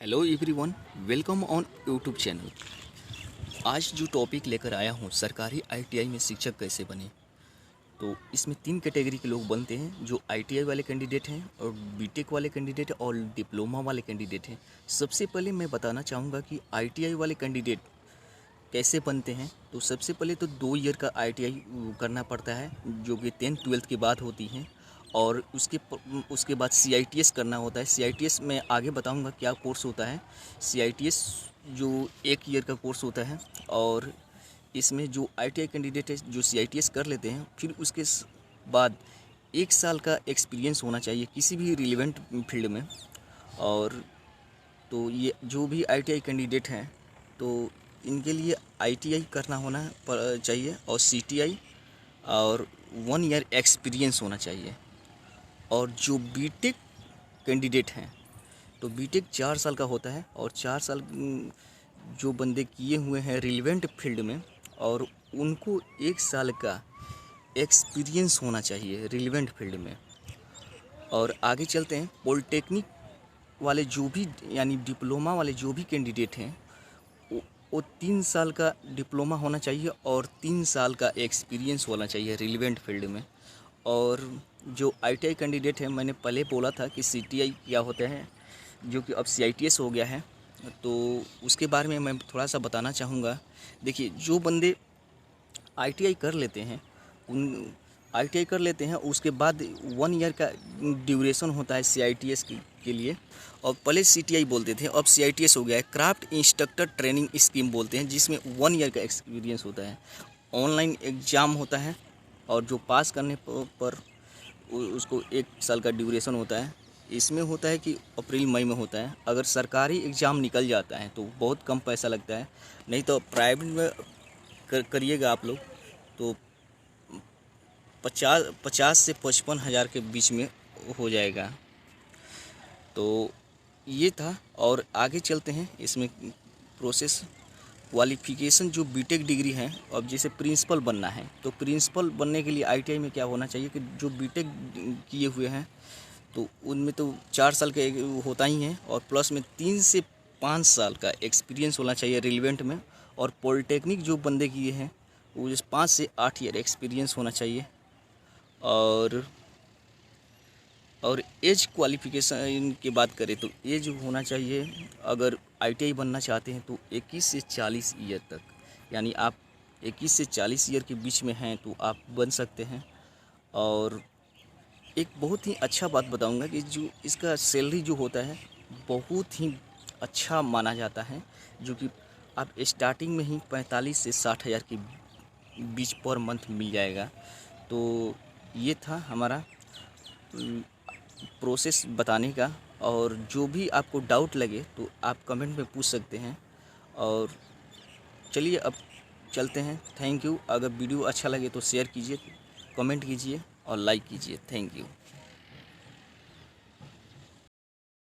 Hello everyone, welcome on YouTube channel. आज जो topic लेकर आया हूँ, सरकारी आईटीआई में शिक्षक कैसे बने। तो इसमें 3 कैटेगरी के लोग बनते हैं, जो आईटीआई वाले कैंडिडेट हैं और बीटेक वाले कैंडिडेट और डिप्लोमा वाले कैंडिडेट हैं। सबसे पहले मैं बताना चाहूँगा कि आईटीआई वाले कैंडिडेट कैसे बनते हैं। तो सबसे पहले तो 2 ईयर का आईटीआई करना पड़ता है, जो कि 10th-12th के बाद होती है। और उसके बाद सीआईटीएस करना होता है। सीआईटीएस मैं आगे बताऊंगा क्या कोर्स होता है। सीआईटीएस जो 1 ईयर का कोर्स होता है, और इसमें जो आईटीआई कैंडिडेट है जो सीआईटीएस कर लेते हैं, फिर उसके बाद 1 साल का एक्सपीरियंस होना चाहिए किसी भी रिलेवेंट फील्ड में। और तो ये जो भी आईटीआई कैंडिडेट हैं, तो इनके लिए आईटीआई करना होना चाहिए, और सीटीआई, और 1 ईयर एक्सपीरियंस होना चाहिए। और जो बीटेक कैंडिडेट हैं, तो बीटेक 4 साल का होता है, और 4 साल जो बंदे किए हुए हैं रिलेवेंट फील्ड में, और उनको 1 साल का एक्सपीरियंस होना चाहिए रिलेवेंट फील्ड में। और आगे चलते हैं, पॉलिटेक्निक वाले जो भी यानी डिप्लोमा वाले जो भी कैंडिडेट हैं, वो 3 साल का डिप्लोमा होना चाहिए और 3 साल का एक्सपीरियंस होना चाहिए रिलेवेंट फील्ड में। और जो आईटीआई कैंडिडेट है, मैंने पहले बोला था कि सीटीआई क्या होता है, जो कि अब सीआईटीएस हो गया है। तो उसके बारे में मैं थोड़ा सा बताना चाहूँगा। देखिए, जो बंदे आईटीआई कर लेते हैं, उन आईटीआई कर लेते हैं, उसके बाद 1 ईयर का ड्यूरेशन होता है सीआईटीएस के लिए। और पहले सीटीआई बोलते थे, अब सीआईटीएस हो गया है, क्राफ्ट इंस्ट्रक्टर ट्रेनिंग स्कीम बोलते हैं, जिसमें 1 ईयर का एक्सपीरियंस होता है। ऑनलाइन एग्ज़ाम होता है, और जो पास करने पर उसको 1 साल का ड्यूरेशन होता है। इसमें होता है कि अप्रैल मई में होता है। अगर सरकारी एग्ज़ाम निकल जाता है तो बहुत कम पैसा लगता है, नहीं तो प्राइवेट में करिएगा आप लोग, तो 50 से 55 हज़ार के बीच में हो जाएगा। तो ये था, और आगे चलते हैं इसमें प्रोसेस। क्वालिफ़िकेशन जो बीटेक डिग्री है, अब जैसे प्रिंसिपल बनना है, तो प्रिंसिपल बनने के लिए आईटीआई में क्या होना चाहिए कि जो बीटेक किए हुए हैं, तो उनमें तो 4 साल का होता ही है, और प्लस में 3 से 5 साल का एक्सपीरियंस होना चाहिए रिलेवेंट में। और पॉलिटेक्निक जो बंदे किए हैं, वो 5 से 8 ईयर एक्सपीरियंस होना चाहिए। और एज क्वालिफ़िकेशन की बात करें तो एज होना चाहिए, अगर आईटीआई बनना चाहते हैं तो 21 से 40 ईयर तक, यानी आप 21 से 40 ईयर के बीच में हैं तो आप बन सकते हैं। और एक बहुत ही अच्छा बात बताऊंगा कि जो इसका सैलरी जो होता है, बहुत ही अच्छा माना जाता है, जो कि आप स्टार्टिंग में ही 45 से 60 हज़ार के बीच पर मंथ मिल जाएगा। तो ये था हमारा प्रोसेस बताने का। और जो भी आपको डाउट लगे तो आप कमेंट में पूछ सकते हैं। और चलिए अब चलते हैं। Thank you. अगर वीडियो अच्छा लगे तो शेयर कीजिए, कमेंट कीजिए और लाइक कीजिए। Thank you.